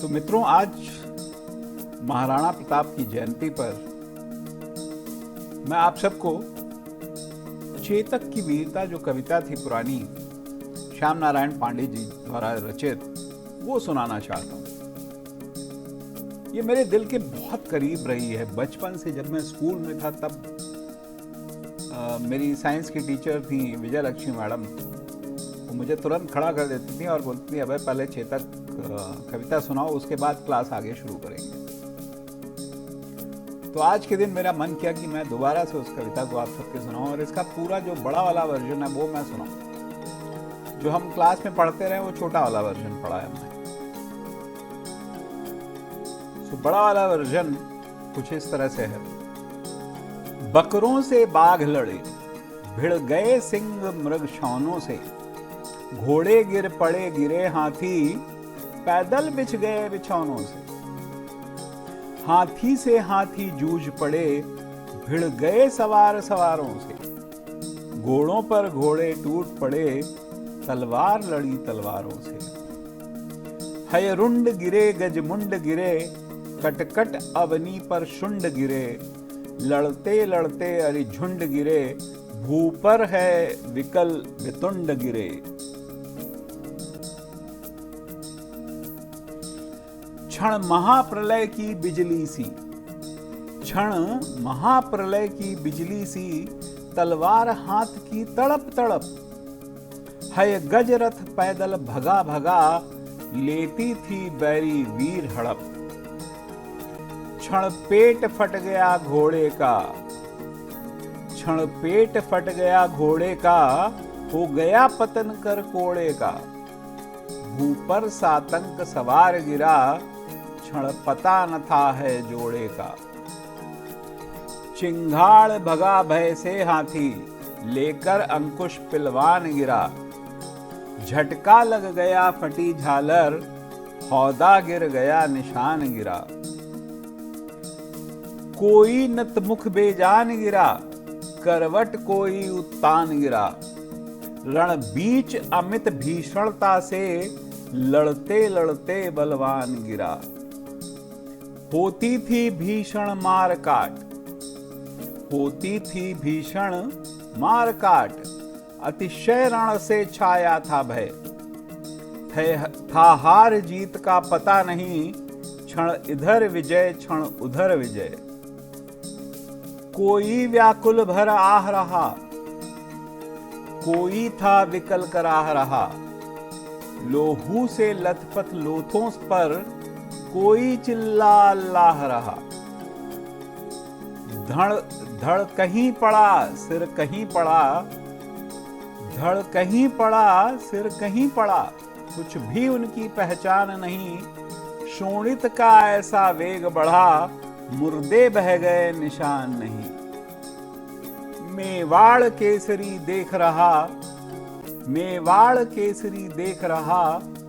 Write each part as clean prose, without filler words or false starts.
तो मित्रों, आज महाराणा प्रताप की जयंती पर मैं आप सबको चेतक की वीरता जो कविता थी पुरानी, श्याम नारायण पांडे जी द्वारा रचित, वो सुनाना चाहता हूँ। ये मेरे दिल के बहुत करीब रही है। बचपन से जब मैं स्कूल में था तब मेरी साइंस की टीचर थी विजय लक्ष्मी मैडम, वो मुझे तुरंत खड़ा कर देती थी और बोलती थी, अबे पहले चेतक कविता सुनाओ, उसके बाद क्लास आगे शुरू करेंगे। तो आज के दिन मेरा मन किया कि मैं दोबारा से उस कविता को आप सबके सुनाऊं और इसका पूरा जो बड़ा वाला वर्जन है वो मैं सुनाऊं। जो हम क्लास में पढ़ते रहे वो छोटा वाला वर्जन पढ़ा है हमने। तो बड़ा वाला वर्जन कुछ इस तरह से है। बकरों से बाघ लड़े, भिड़ गए सिंह मृग शौनों से, घोड़े गिर पड़े गिरे हाथी, पैदल बिछ गए बिछौनों से। हाथी से हाथी जूझ पड़े, भिड़ गए सवार सवारों से, घोड़ों पर घोड़े टूट पड़े, तलवार लड़ी तलवारों से। हयरुंड गिरे गजमुंड गिरे, कटकट अवनी पर शुंड गिरे, लड़ते लड़ते अरिझुंड गिरे, भूपर है विकल वितुंड गिरे। क्षण महाप्रलय की बिजली सी, क्षण महाप्रलय की बिजली सी, तलवार हाथ की तड़प तड़प। है गजरथ पैदल भगा भगा, लेती थी बैरी वीर हड़प। क्षण पेट फट गया घोड़े का, क्षण पेट फट गया घोड़े का, हो गया पतन कर कोड़े का। भूपर सातंक सवार गिरा, क्षण पता न था है जोड़े का। चिंगाड़ भगा भय से हाथी, लेकर अंकुश पिलवान गिरा। झटका लग गया फटी झालर, हौदा गिर गया निशान गिरा। कोई नतमुख बेजान गिरा, करवट कोई उत्तान गिरा। रण बीच अमित भीषणता से, लड़ते लड़ते बलवान गिरा। होती थी भीषण मार काट, होती थी भीषण मार काट, अतिशय रण से छाया था भय। था हार जीत का पता नहीं, क्षण इधर विजय क्षण उधर विजय। कोई व्याकुल भर आह रहा, कोई था विकल कराह रहा। लोहू से लथपथ लोथों पर, कोई चिल्ला अल्लाह रहा। धड़ धड़ कहीं पड़ा सिर कहीं पड़ा, धड़ कहीं पड़ा सिर कहीं पड़ा। कुछ भी उनकी पहचान नहीं, शोणित का ऐसा वेग बढ़ा, मुर्दे बह गए निशान नहीं। मेवाड़ केसरी देख रहा, मेवाड़ केसरी देख रहा,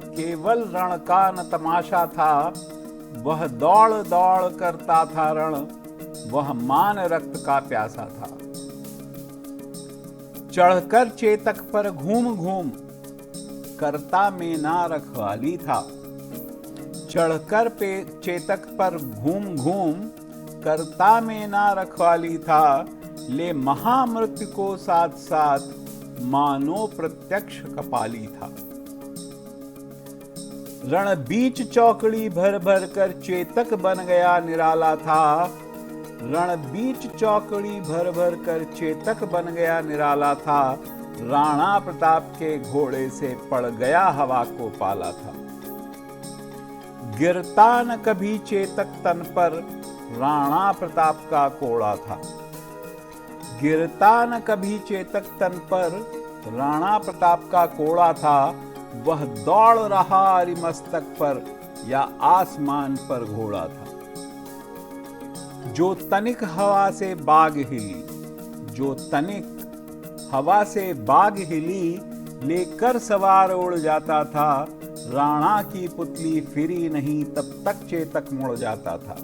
केवल रण का न तमाशा था। वह दौड़ दौड़ करता था रण, वह मान रक्त का प्यासा था। चढ़कर चेतक पर घूम घूम, करता में ना रखवाली था। चढ़कर पे चेतक पर घूम घूम, करता में ना रखवाली था। ले महामृत्यु को साथ साथ, मानो प्रत्यक्ष कपाली था। रण बीच चौकड़ी भर भर कर, चेतक बन गया निराला था। रण बीच चौकड़ी भर भर कर, चेतक बन गया निराला था। राणा प्रताप के घोड़े से पड़ गया हवा को पाला था। गिरता न कभी चेतक तन पर, राणा प्रताप का कोड़ा था। गिरता न कभी चेतक तन पर, राणा प्रताप का कोड़ा था। वह दौड़ रहा अरिमस्तक पर, या आसमान पर घोड़ा था। जो तनिक हवा से बाग हिली, जो तनिक हवा से बाग हिली, लेकर सवार उड़ जाता था। राणा की पुतली फिरी नहीं, तब तक चेतक मुड़ जाता था।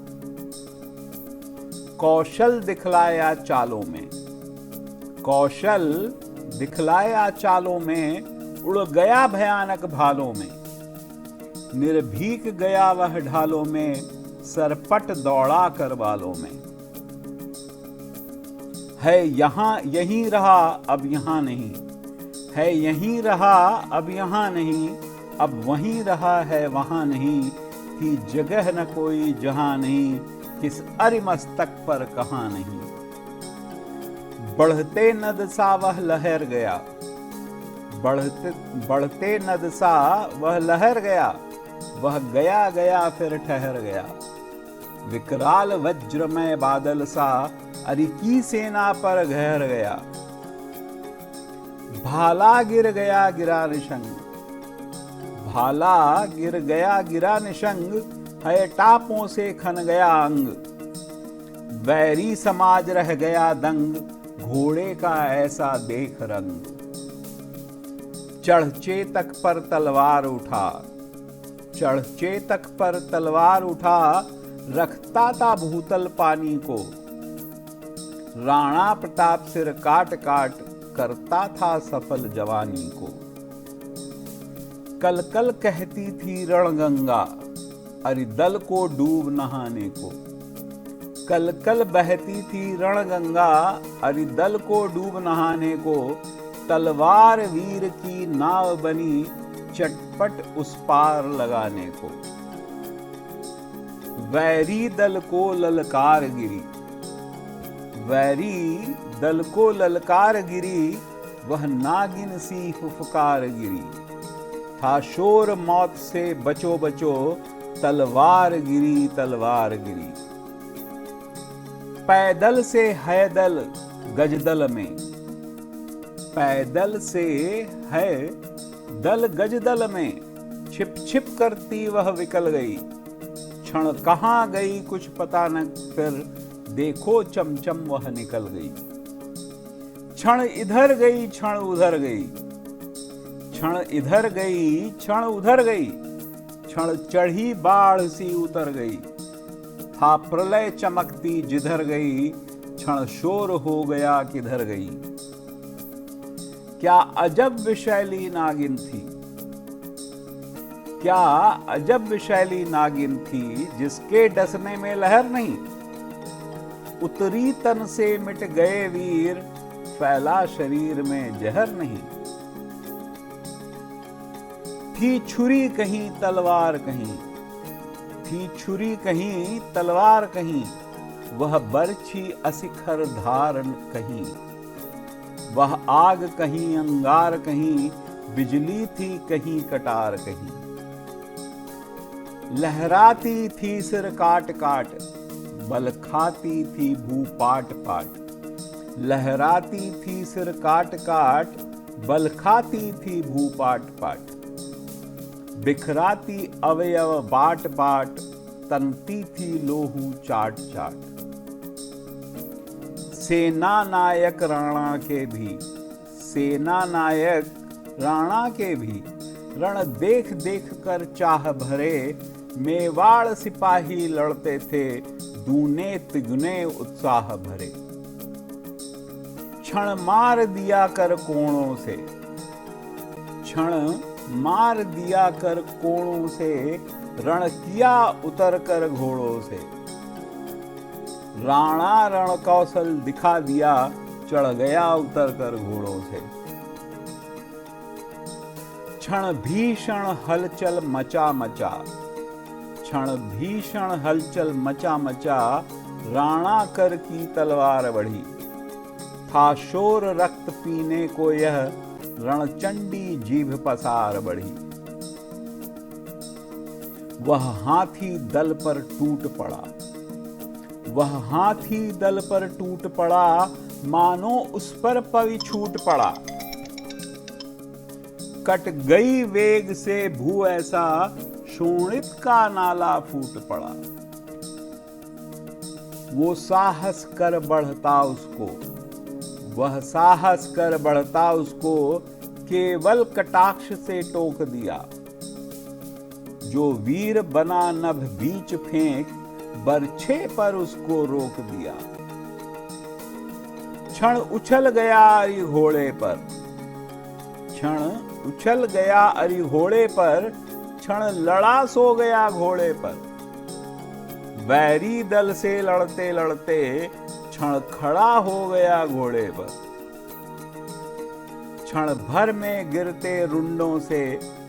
कौशल दिखलाया चालों में, कौशल दिखलाया चालों में, उड़ गया भयानक भालों में। निर्भीक गया वह ढालों में, सरपट दौड़ा कर बालों में। है यहाँ यहीं रहा अब यहाँ नहीं, है यहीं रहा अब यहाँ नहीं, अब वहीं रहा है वहाँ नहीं, थी जगह न कोई जहाँ नहीं, किस अरिमस्तक पर कहाँ नहीं। बढ़ते नद सा वह लहर गया, बढ़ते नद सा वह लहर गया, वह गया गया फिर ठहर गया। विकराल वज्रमय बादल सा अरि की सेना पर घेर गया। भाला गिर गया गिरा निशंग, भाला गिर गया गिरा निशंग, है टापों से खन गया अंग। वैरी समाज रह गया दंग, घोड़े का ऐसा देख रंग। चढ़ चेतक पर तलवार उठा, चढ़ चेतक पर तलवार उठा, रखता था भूतल पानी को। राणा प्रताप सिर काट काट, करता था सफल जवानी को। कल कल कहती थी रणगंगा, अरि दल को डूब नहाने को। कल कल बहती थी रणगंगा, अरि दल को डूब नहाने को। तलवार वीर की नाव बनी, चटपट उस पार लगाने को। वैरी दल को ललकार गिरी, वैरी दल को ललकार गिरी, वह नागिन सी फुफकार गिरी। था शोर मौत से बचो बचो, तलवार गिरी तलवार गिरी। पैदल से है दल गजदल में, पैदल से है दल गजदल में। छिप छिप करती वह विकल गई, क्षण कहाँ गई कुछ पता न, फिर देखो चमचम वह निकल गई। क्षण इधर गई क्षण उधर गई, क्षण इधर गई क्षण उधर गई। क्षण चढ़ी बाढ़ सी उतर गई, था प्रलय चमकती जिधर गई। क्षण शोर हो गया किधर गई। क्या अजब विशैली नागिन थी, क्या अजब विशैली नागिन थी, जिसके डसने में लहर नहीं। उतरी तन से मिट गए वीर, फैला शरीर में जहर नहीं। थी छुरी कहीं तलवार कहीं, थी छुरी कहीं तलवार कहीं, वह बरछी असिखर धारण कहीं। वह आग कहीं अंगार कहीं, बिजली थी कहीं कटार कहीं। लहराती थी सिर काट काट, बल खाती थी भू पाट पाट। लहराती थी सिर काट काट, बल खाती थी भू पाट पाट। बिखराती अवयव बाट बाट, तनती थी लोहू चाट चाट। सेना नायक राणा के भी, सेना नायक राणा के भी, रण देख देख कर चाह भरे। मेवाड़ सिपाही लड़ते थे, दूने तिगुने उत्साह भरे। क्षण मार दिया कर कोणों से, क्षण मार दिया कर कोणों से, रण किया उतर कर घोड़ों से। राणा रण कौशल दिखा दिया, चढ़ गया उतर कर घोड़ों से। क्षण भीषण हलचल मचा मचा, क्षण भीषण हलचल मचा मचा। राणा कर की तलवार बढ़ी, था शोर रक्त पीने को यह, रणचंडी जीभ पसार बढ़ी। वह हाथी दल पर टूट पड़ा, वह हाथी दल पर टूट पड़ा, मानो उस पर पवि छूट पड़ा। कट गई वेग से भू ऐसा, शोणित का नाला फूट पड़ा। वो साहस कर बढ़ता उसको, वह साहस कर बढ़ता उसको, केवल कटाक्ष से टोक दिया। जो वीर बना नभ बीच फेंक, बरछे पर उसको रोक दिया। क्षण उछल गया अरि घोड़े पर, क्षण उछल गया अरि घोड़े पर, क्षण लड़ा सो गया घोड़े पर। बैरी दल से लड़ते लड़ते क्षण खड़ा हो गया घोड़े पर। क्षण भर में गिरते रुंडों से,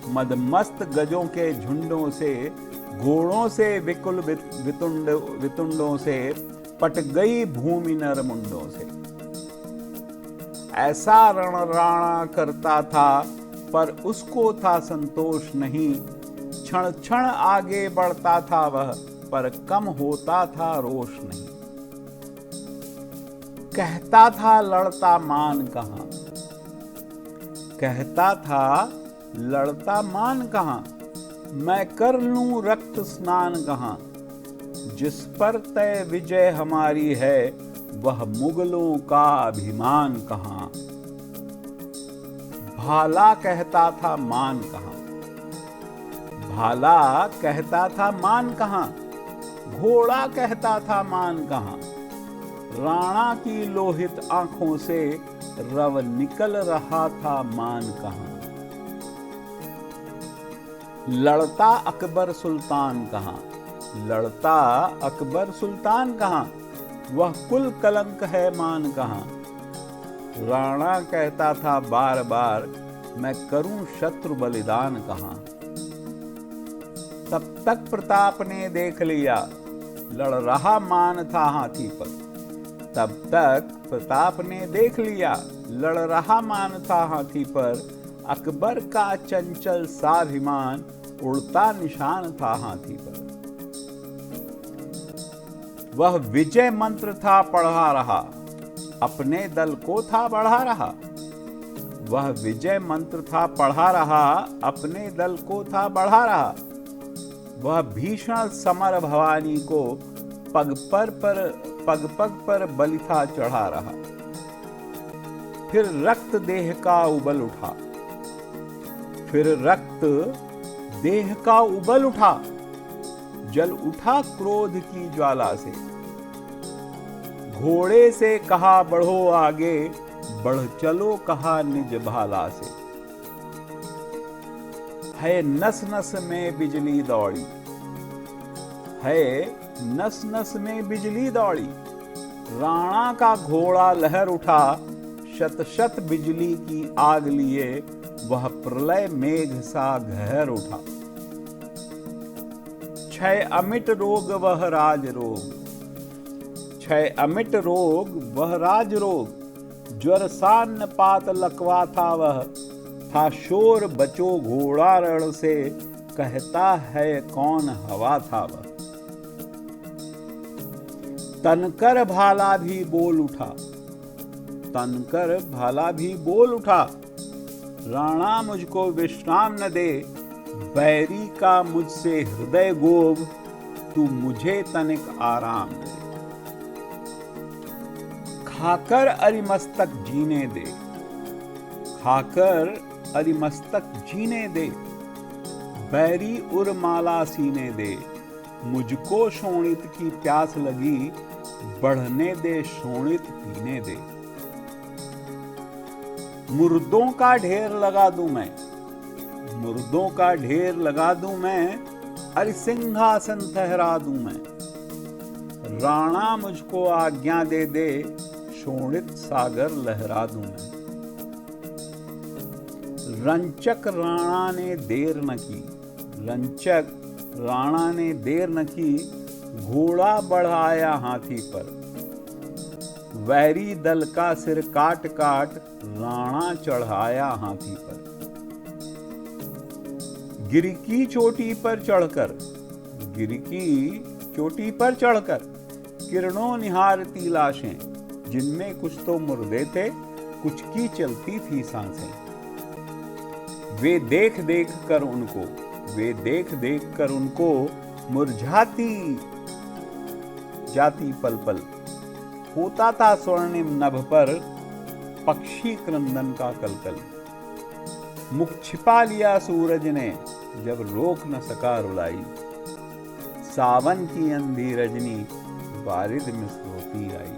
मदमस्त गजों के झुंडों से, घोड़ों से विकुल वितुंडों से पट गई भूमि नरमुंडों से। ऐसा रण राणा करता था पर उसको था संतोष नहीं। क्षण क्षण आगे बढ़ता था वह पर कम होता था रोष नहीं। कहता था लड़ता मान कहां, कहता था लड़ता मान कहां, मैं कर लूं रक्त स्नान कहां। जिस पर तय विजय हमारी है वह मुगलों का अभिमान कहां। भाला कहता था मान कहां, भाला कहता था मान कहां, घोड़ा कहता था मान कहां। राणा की लोहित आंखों से रव निकल रहा था मान कहां। लड़ता अकबर सुल्तान कहां, लड़ता अकबर सुल्तान कहां, वह कुल कलंक है मान कहां। राणा कहता था बार बार मैं करूं शत्रु बलिदान कहां। तब तक प्रताप ने देख लिया लड़ रहा मान था हाथी पर। तब तक प्रताप ने देख लिया लड़ रहा मान था हाथी पर। अकबर का चंचल स्वाभिमान उड़ता निशान था हाथी पर। वह विजय मंत्र था पढ़ा रहा, अपने दल को था बढ़ा रहा। वह विजय मंत्र था पढ़ा रहा, अपने दल को था बढ़ा रहा। वह भीषण समर भवानी को पग पग पर बलि था चढ़ा रहा। फिर रक्त देह का उबल उठा, फिर रक्त देह का उबल उठा। जल उठा क्रोध की ज्वाला से। घोड़े से कहा बढ़ो आगे, बढ़ चलो कहा निज भाला से। है नस नस में बिजली दौड़ी, है नस नस में बिजली दौड़ी। राणा का घोड़ा लहर उठा, शत शत बिजली की आग लिए वह प्रलय मेघ सा गहर उठा। क्षय अमिट रोग वह राज रोग, क्षय अमिट रोग वह राज रोग। ज्वर सान्न पात लकवा था वह, था शोर बचो घोड़ा रण से, कहता है कौन हवा था वह। तनकर भाला भी बोल उठा, तनकर भाला भी बोल उठा। राणा मुझको विश्राम न दे, बैरी का मुझसे हृदय गोभ, तू मुझे तनिक आराम दे। खाकर अरिमस्तक जीने दे, खाकर अरिमस्तक जीने दे। बैरी उर्माला सीने दे, मुझको शोणित की प्यास लगी, बढ़ने दे शोणित पीने दे। मुर्दों का ढेर लगा दूं मैं, मुर्दों का ढेर लगा दूं मैं, अरि सिंहासन ठहरा दूं मैं। राणा मुझको आज्ञा दे दे, शोणित सागर लहरा दूं मैं। रंचक राणा ने देर न की, रंचक राणा ने देर न की, घोड़ा बढ़ाया हाथी पर। वैरी दल का सिर काट काट, राणा चढ़ाया हाथी पर। गिर की चोटी पर चढ़कर, गिर की चोटी पर चढ़कर, किरणों निहारती लाशें, जिनमें कुछ तो मुर्दे थे, कुछ की चलती थी सांसें। वे देख देख कर उनको, वे देख देख कर उनको मुरझाती जाती पल पल। होता था स्वर्णिम नभ पर पक्षी क्रंदन का कलकल। मुख छिपा लिया सूरज ने, जब रोक न सका रुलाई। सावन की अंधी रजनी, बारिद में सोती आई।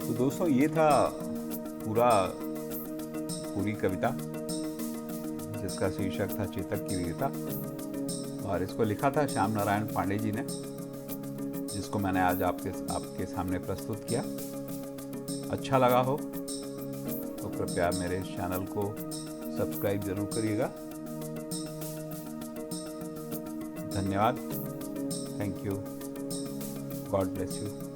तो दोस्तों, ये था पूरा पूरी कविता जिसका शीर्षक था चेतक की वीरता, और इसको लिखा था श्याम नारायण पांडे जी ने, जिसको मैंने आज आपके सामने प्रस्तुत किया। अच्छा लगा हो तो कृपया मेरे चैनल को सब्सक्राइब जरूर करिएगा। धन्यवाद। Thank you. God bless you.